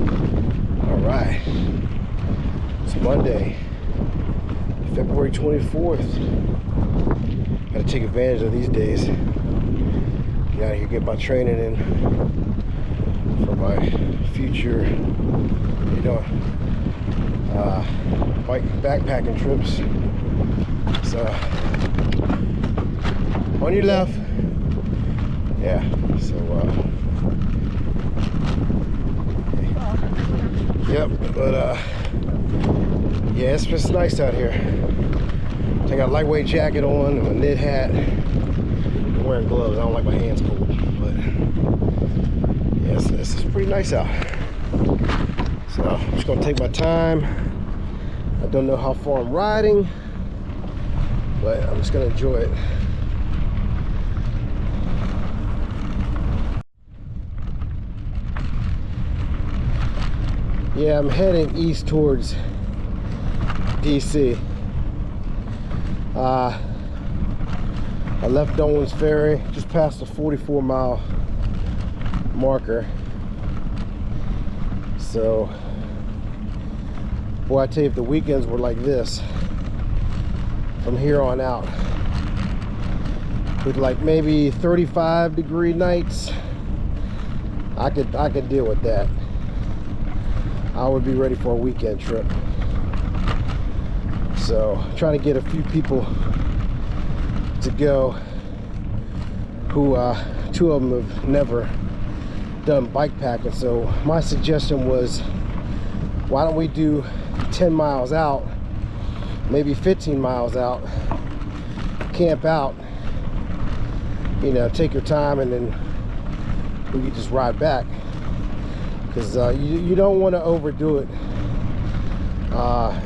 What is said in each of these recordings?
All right, it's Monday, February 24th. Gotta take advantage of these days. Get out here, get my training in for my future, bike backpacking trips. So, on your left. Yeah, so, yep, but, yeah, it's just nice out here. I got a lightweight jacket on, and a knit hat. I'm wearing gloves. I don't like my hands cold, but yes, this is pretty nice out. So I'm just gonna take my time. I don't know how far I'm riding, but I'm just gonna enjoy it. Yeah, I'm heading east towards DC. I left Dolan's Ferry, just past the 44-mile marker. So, boy, I tell you, if the weekends were like this, from here on out, with like maybe 35-degree nights, I could deal with that. I would be ready for a weekend trip. So, trying to get a few people to go who two of them have never done bike packing. So my suggestion was, why don't we do 10 miles out, maybe 15 miles out, camp out, you know, take your time, and then we could just ride back, because you don't want to overdo it,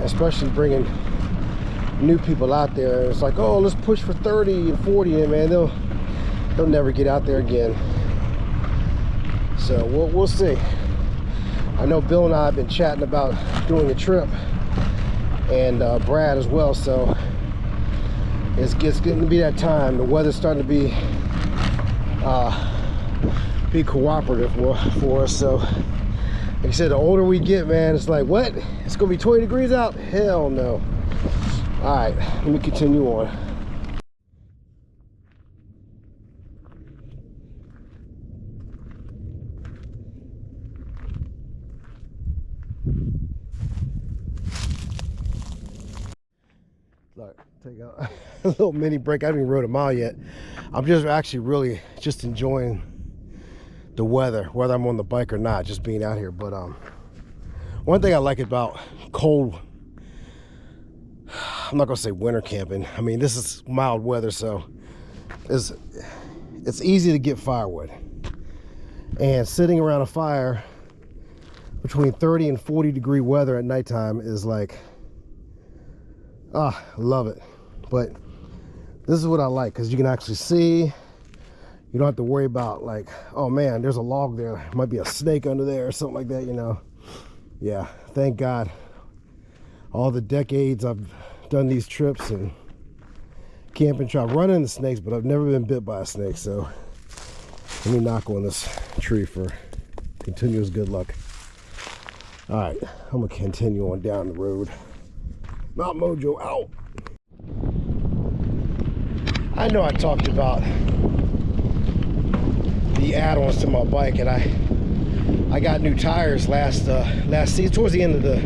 especially bringing new people out there. It's like, oh, let's push for 30 and 40, and man, they'll never get out there again. So we'll see. I know Bill and I have been chatting about doing a trip, and Brad as well. So it's getting to be that time. The weather's starting to be cooperative for us. So like I said, the older we get, man, it's like, what? It's gonna be 20 degrees out? Hell no. All right, let me continue on. Look, take a little mini break. I haven't even rode a mile yet. I'm just actually really just enjoying the weather, whether I'm on the bike or not, just being out here. But one thing I like about cold, I'm not gonna say winter camping. I mean, this is mild weather, so it's easy to get firewood. And sitting around a fire between 30 and 40-degree weather at nighttime is like, love it. But this is what I like, because you can actually see. You don't have to worry about, like, oh man, there's a log there. There might be a snake under there or something like that, you know. Yeah, thank God. All the decades I've done these trips and camping, try running into snakes, but I've never been bit by a snake. So let me knock on this tree for continuous good luck. All right, I'm gonna continue on down the road. Mount Mojo out. I know I talked about the add-ons to my bike, and I got new tires last season, towards the end of the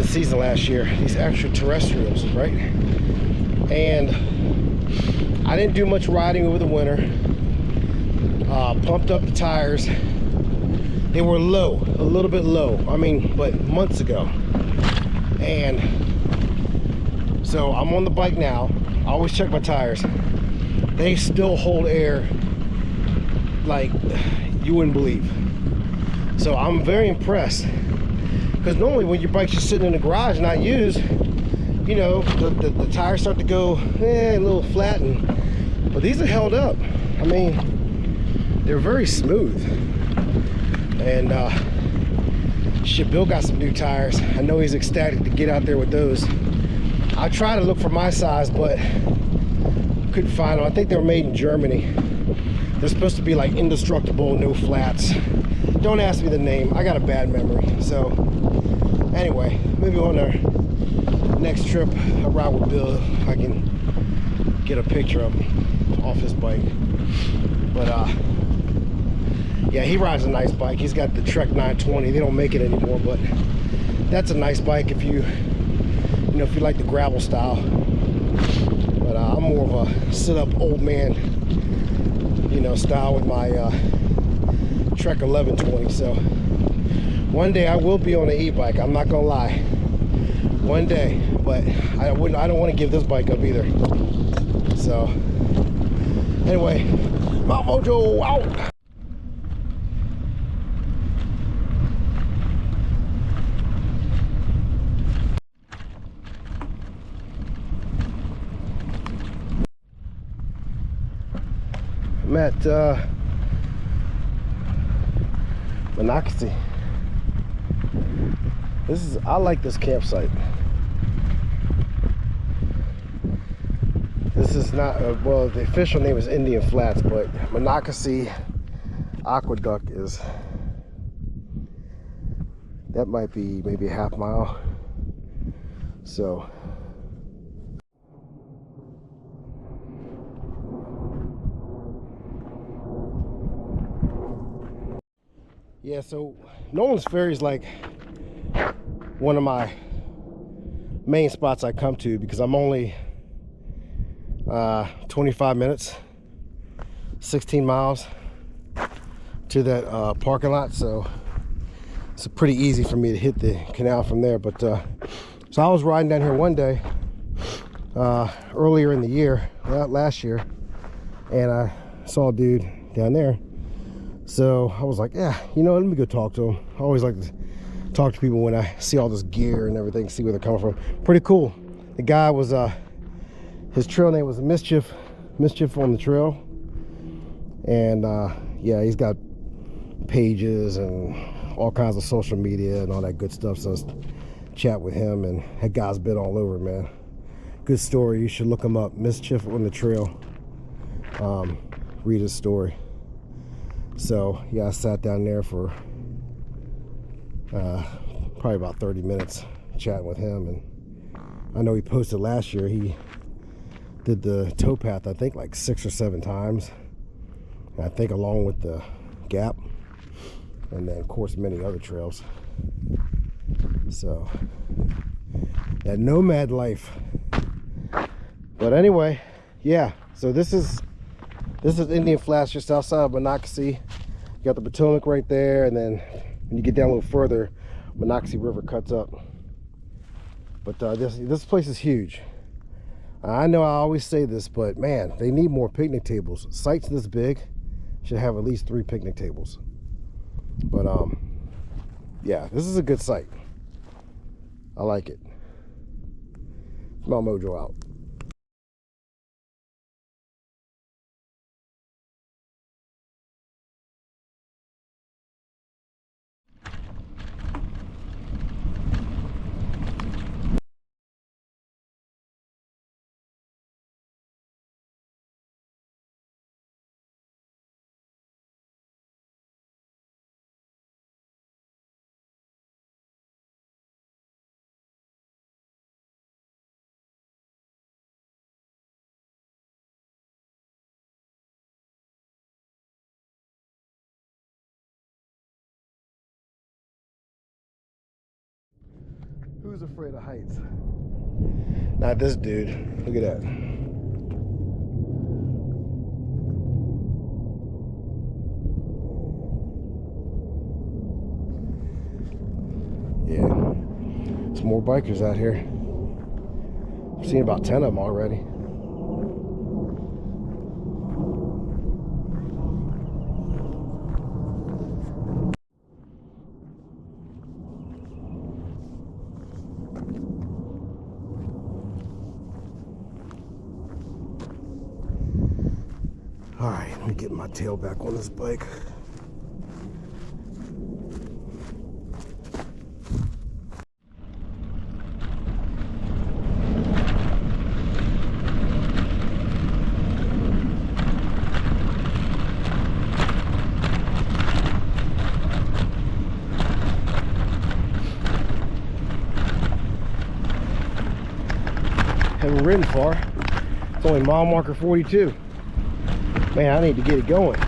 season last year. These extraterrestrials, right? And I didn't do much riding over the winter. Pumped up the tires. They were low, a little bit low. I mean, but months ago. And so I'm on the bike now. I always check my tires. They still hold air like you wouldn't believe. So I'm very impressed, because normally when your bike's just sitting in the garage not used, you know, the tires start to go a little flat, but these are held up. I mean, they're very smooth. And shit, Bill got some new tires. I know he's ecstatic to get out there with those. I tried to look for my size, but couldn't find them. I think they were made in Germany. They're supposed to be like indestructible, no flats. Don't ask me the name. I got a bad memory. So anyway, maybe on our next trip, a ride with Bill, I can get a picture of him off his bike. But yeah, he rides a nice bike. He's got the Trek 920. They don't make it anymore, but that's a nice bike if you know, if you like the gravel style. But I'm more of a sit-up old man, you know, style with my Trek 1120. So one day I will be on an e-bike. I'm not gonna lie. One day, but I don't want to give this bike up either. So anyway, Mount Mojo out. I'm at Monocacy. I like this campsite. This is not, well, the official name is Indian Flats, but Monocacy Aqueduct is, that might be maybe a half mile. So yeah, so Nolan's Ferry is like one of my main spots I come to because I'm only 25 minutes, 16 miles to that parking lot, so it's pretty easy for me to hit the canal from there. But so I was riding down here one day earlier in the year, last year, and I saw a dude down there. So I was like, yeah, you know, let me go talk to him. I always like to talk to people when I see all this gear and everything, see where they're coming from. Pretty cool. The guy was, his trail name was Mischief on the trail. And yeah, he's got pages and all kinds of social media and all that good stuff. So I chat with him, and that guy's been all over, man. Good story. You should look him up. Mischief on the trail. Read his story. So yeah, I sat down there for probably about 30 minutes chatting with him, and I know he posted last year he did the towpath, I think like 6 or 7 times, and I think along with the Gap, and then of course many other trails. So that nomad life. But anyway, yeah, so this is Indian Flats, just outside of Monocacy. You got the Potomac right there, and then when you get down a little further, Monocacy River cuts up. But this place is huge. I know I always say this, but man, they need more picnic tables. Sites this big should have at least 3 picnic tables. But yeah, this is a good site. I like it. Mount Mojo out. Who's afraid of heights? Not this dude. Look at that. Yeah. Some more bikers out here. I've seen about 10 of them already. All right, let me get my tail back on this bike. ridden far. It's only mile marker 42. Man, I need to get it going.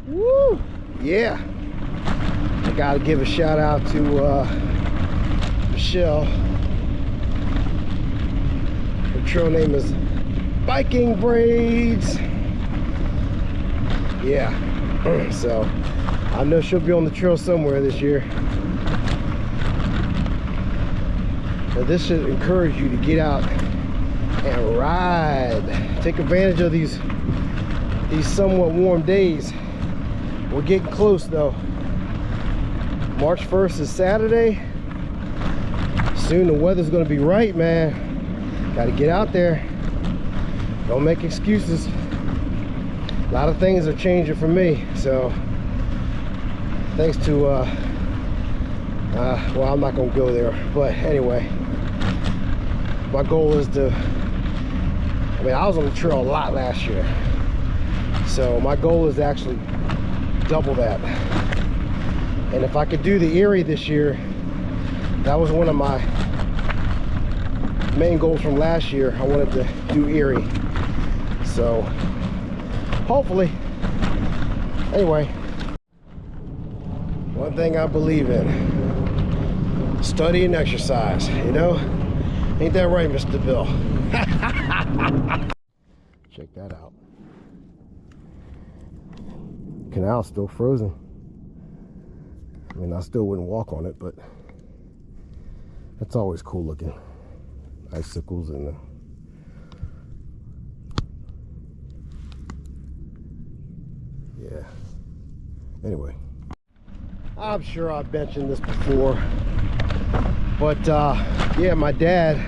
Woo! Yeah. I gotta give a shout out to Michelle. Her trail name is Biking Braids. Yeah. So I know she'll be on the trail somewhere this year. But this should encourage you to get out and ride. Take advantage of these somewhat warm days. We're getting close though. March 1st is Saturday. Soon the weather's gonna be right, man. Gotta get out there. Don't make excuses. A lot of things are changing for me. So thanks to, well, I'm not gonna go there. But anyway, my goal is to, I mean, I was on the trail a lot last year. So my goal is to actually double that. And if I could do the Erie this year, that was one of my main goals from last year. I wanted to do Erie. So hopefully. Anyway, one thing I believe in: study and exercise, you know? Ain't that right, Mr. Bill? Check that out. Canal's still frozen. I mean, I still wouldn't walk on it, but that's always cool looking. Icicles and the yeah. Anyway, I'm sure I've mentioned this before, but yeah, my dad,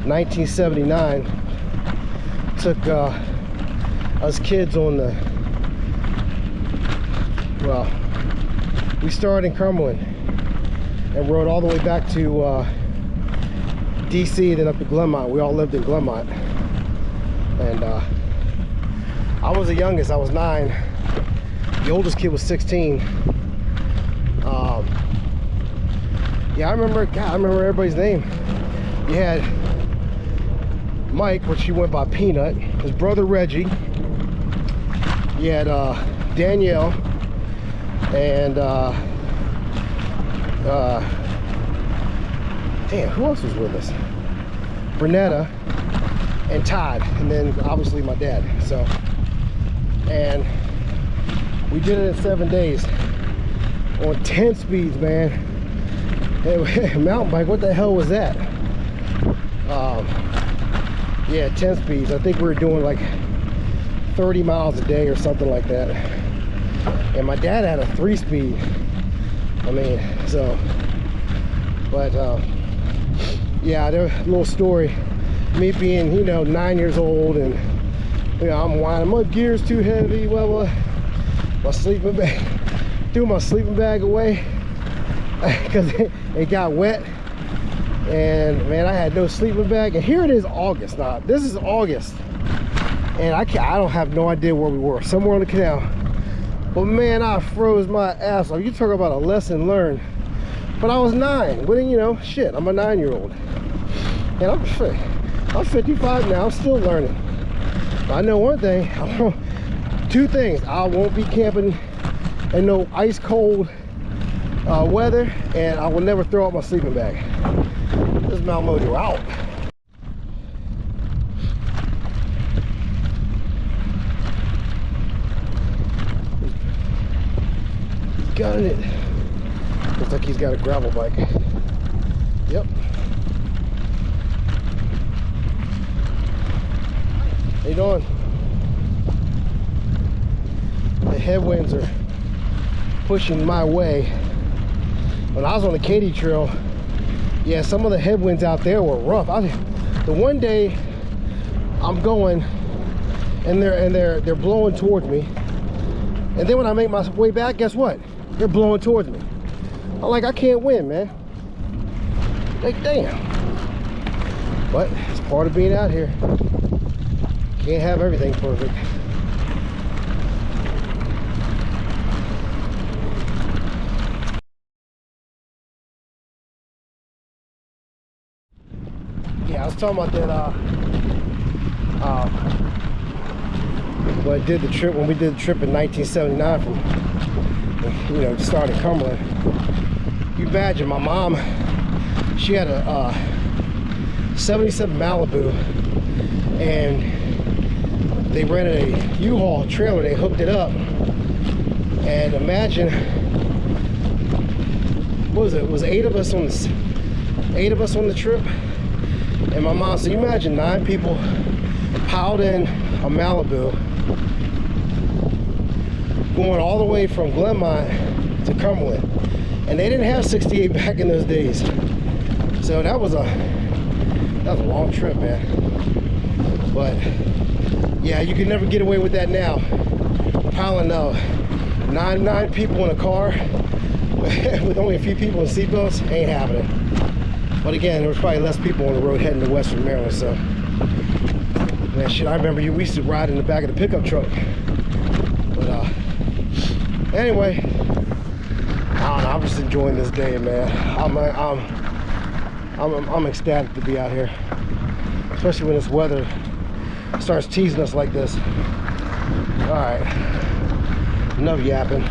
1979, took us kids on the, well, we started in Cumberland and rode all the way back to DC, then up to Glenmont. We all lived in Glenmont. And I was the youngest, I was 9. The oldest kid was 16. Yeah, I remember everybody's name. You had Mike, which he went by Peanut, his brother Reggie. You had Danielle, and damn, who else was with us? Bernetta and Todd, and then obviously my dad. So, and we did it in 7 days on 10 speeds, man. Hey, mountain bike, what the hell was that? Yeah, 10 speeds. I think we were doing like 30 miles a day or something like that. And my dad had a 3-speed. I mean, so, but yeah, there's a little story. Me being, you know, 9 years old, and you know, I'm whining, my gear's too heavy, well, my sleeping bag, threw my sleeping bag away because it got wet, and man, I had no sleeping bag. And here it is, August. Now this is August, and I don't have no idea where we were, somewhere on the canal. But man, I froze my ass off. You talk about a lesson learned. But I was 9. But you know, shit, I'm a 9-year-old. And I'm 55 now, I'm still learning. But I know one thing, 2 things. I won't be camping in no ice cold weather, and I will never throw out my sleeping bag. This is Mount Mojo out. Got it. Looks like he's got a gravel bike. Yep. How you doing? The headwinds are pushing my way. When I was on the Katy Trail, yeah, some of the headwinds out there were rough. The one day I'm going and they're blowing towards me, and then when I make my way back, guess what? They're blowing towards me. I'm like, I can't win, man. Like, damn. But it's part of being out here. Can't have everything perfect. Yeah, I was talking about that when we did the trip in 1979 from, you know, started Cumberland. You imagine my mom, she had a 77 Malibu, and they rented a U-Haul trailer. They hooked it up, and imagine, what was it? It was 8 of us on the trip. And my mom said, you imagine 9 people piled in a Malibu, going all the way from Glenmont to Cumberland. And they didn't have 68 back in those days. So that was a long trip, man. But yeah, you can never get away with that now. Piling nine people in a car with only a few people in seatbelts ain't happening. But again, there was probably less people on the road heading to Western Maryland, so. Man, shit, I remember we used to ride in the back of the pickup truck. But anyway, I don't know, I'm just enjoying this day, man. I'm ecstatic to be out here, especially when this weather starts teasing us like this. All right, enough yapping.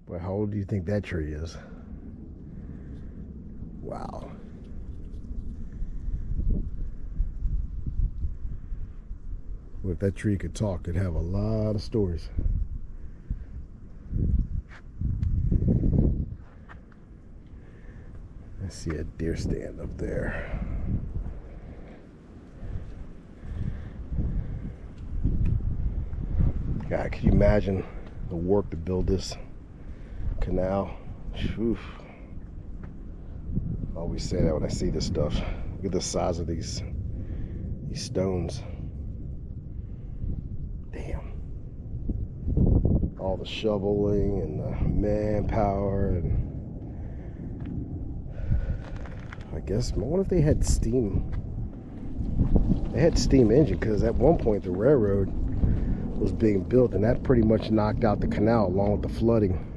But how old do you think that tree is? Wow. Well, if that tree could talk, it'd have a lot of stories. I see a deer stand up there. God, can you imagine the work to build this canal? Oof. I always say that when I see this stuff. Look at the size of these stones. Damn. All the shoveling and the manpower, and I guess, I wonder if they had steam. They had steam engine, because at one point the railroad was being built, and that pretty much knocked out the canal along with the flooding.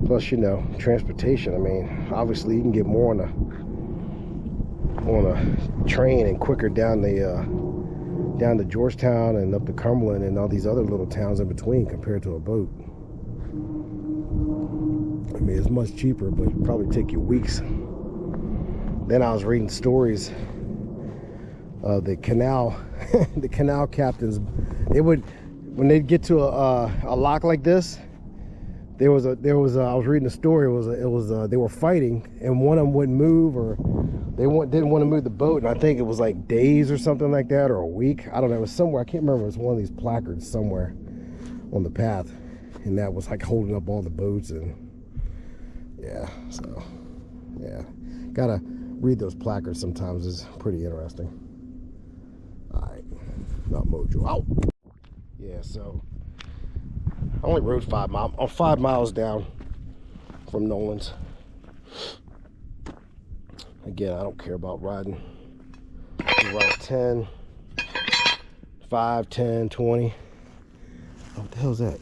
Plus, you know, transportation. I mean, obviously you can get more on a train and quicker down to Georgetown and up to Cumberland and all these other little towns in between compared to a boat. I mean, it's much cheaper, but it'd probably take you weeks. Then I was reading stories of the canal captains. They would, when they'd get to a lock like this, I was reading a story. They were fighting, and one of them wouldn't move, or didn't want to move the boat, and I think it was like days or something like that, or a week. I don't know. It was somewhere. I can't remember. It was one of these placards somewhere on the path, and that was like holding up all the boats. And yeah, so yeah, gotta read those placards sometimes. It's pretty interesting. All right, not Mojo out. Yeah, so I only rode 5 miles. I'm 5 miles down from Nolan's. Again, I don't care about riding. You ride 10, 5, 10, 20. Oh, what the hell is that?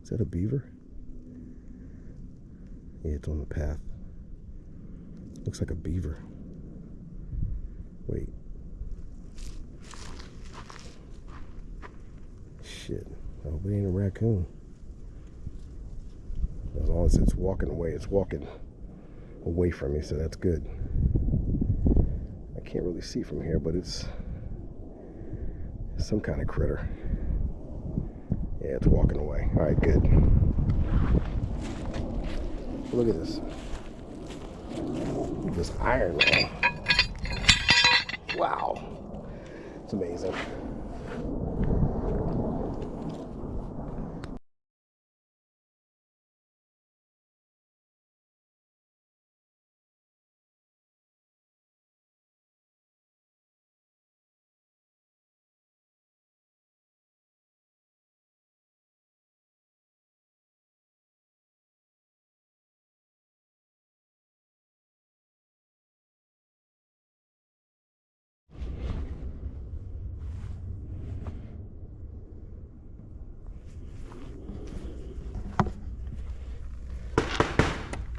Is that a beaver? Yeah, it's on the path. Looks like a beaver. Wait. Shit. I hope it ain't a raccoon. As long as it's walking away, it's walking away from me, so that's good. I can't really see from here, but it's some kind of critter. Yeah, it's walking away. All right, good. Look at this. Look at this Iron Man. Wow. It's amazing.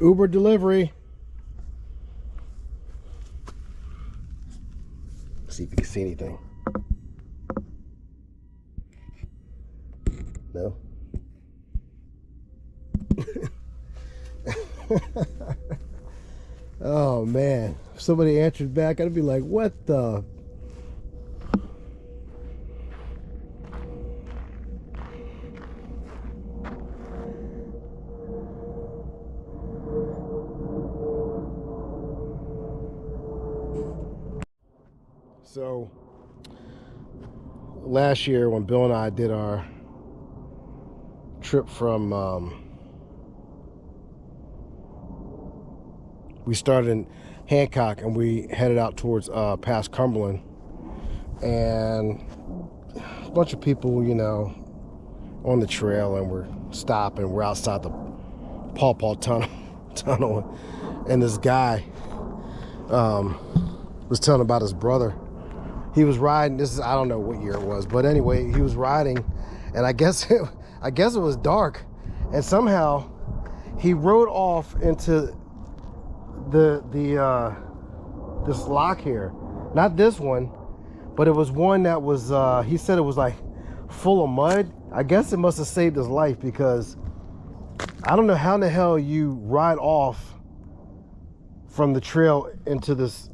Uber delivery. See if you can see anything. No. Oh man, if somebody answered back, I'd be like, what the? So last year when Bill and I did our trip from we started in Hancock and we headed out towards past Cumberland, and a bunch of people, you know, on the trail, and we're stopping. We're outside the Paw Paw tunnel, and this guy was telling about his brother. He was riding. This is, I don't know what year it was, but anyway, he was riding, and I guess it was dark, and somehow he rode off into this lock here. Not this one, but it was one that was he said it was like full of mud. I guess it must have saved his life, because I don't know how in the hell you ride off from the trail into this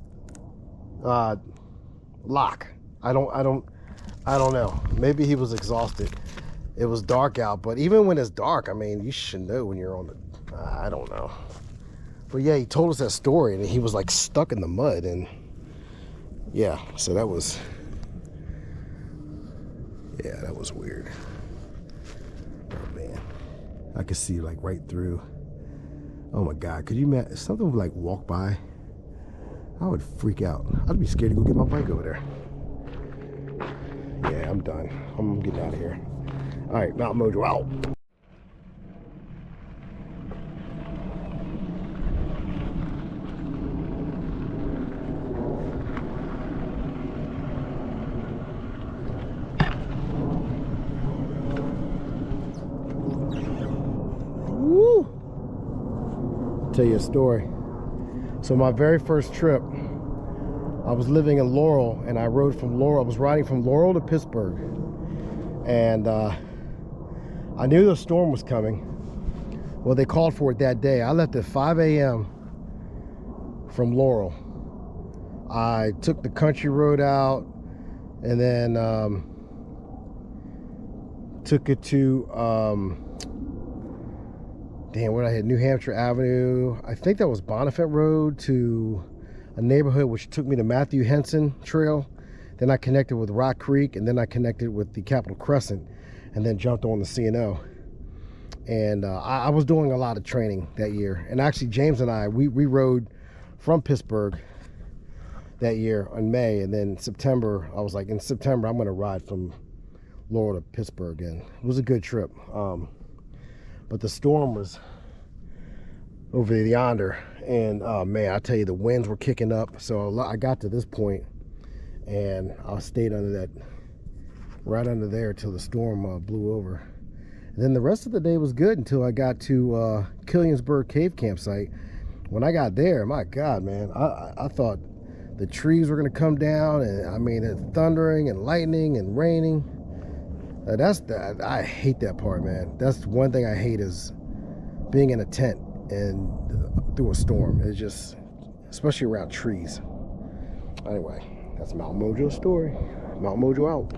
lock. I don't know. Maybe he was exhausted. It was dark out, but even when it's dark, I mean, you should know when you're on the I don't know. But yeah, he told us that story, and he was like stuck in the mud, and yeah, so that was weird. Oh man, I could see like right through. Oh my God, could you imagine if something would like walk by? I would freak out. I'd be scared to go get my bike over there. Yeah, I'm done. I'm getting out of here. All right, Mountain Mojo out. Woo! I'll tell you a story. So my very first trip, I was living in Laurel, and I rode from Laurel. I was riding from Laurel to Pittsburgh, and I knew the storm was coming. Well, they called for it that day. I left at 5 a.m. from Laurel. I took the country road out, and then took it to where I had New Hampshire Avenue. I think that was Bonifant Road, to a neighborhood which took me to Matthew Henson Trail. Then I connected with Rock Creek, and then I connected with the Capitol Crescent, and then jumped on the C&O. And I was doing a lot of training that year. And actually, James and I, we rode from Pittsburgh that year in May, and then September, I was like, in September, I'm going to ride from Laurel to Pittsburgh, and it was a good trip. But the storm was over yonder, and man, I tell you, the winds were kicking up. So I got to this point, and I stayed under that, right under there, till the storm blew over. And then the rest of the day was good until I got to Killiansburg Cave Campsite. When I got there, my God, man, I thought the trees were gonna come down, and I mean, it's thundering and lightning and raining. I hate that part, man. That's one thing I hate, is being in a tent and through a storm. It's just, especially around trees. Anyway, that's Mountain Mojo's story. Mountain Mojo out.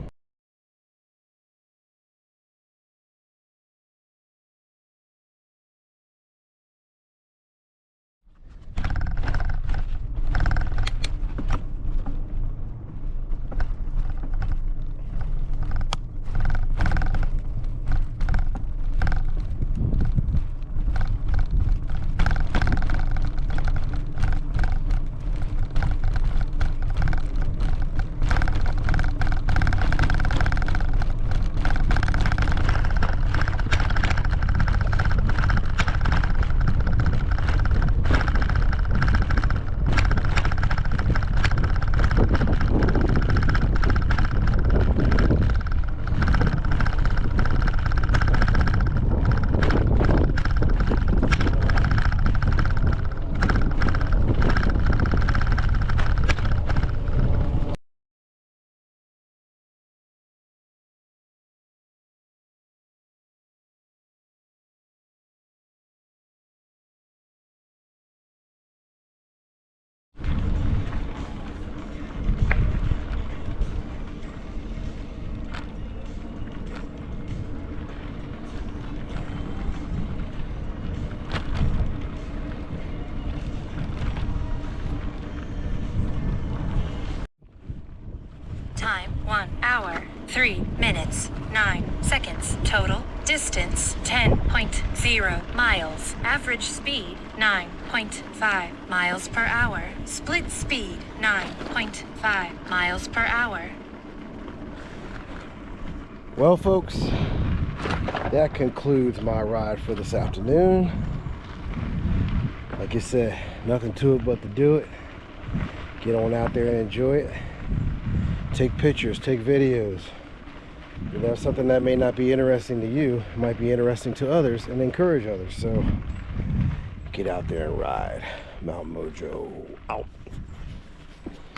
minutes, 9 seconds. Total distance 10.0 miles. Average speed 9.5 miles per hour. Split speed 9.5 miles per hour. Well, folks, that concludes my ride for this afternoon. Like I said, nothing to it but to do it. Get on out there and enjoy it. Take pictures, take videos. You know, something that may not be interesting to you might be interesting to others and encourage others. So get out there and ride. Mount Mojo out.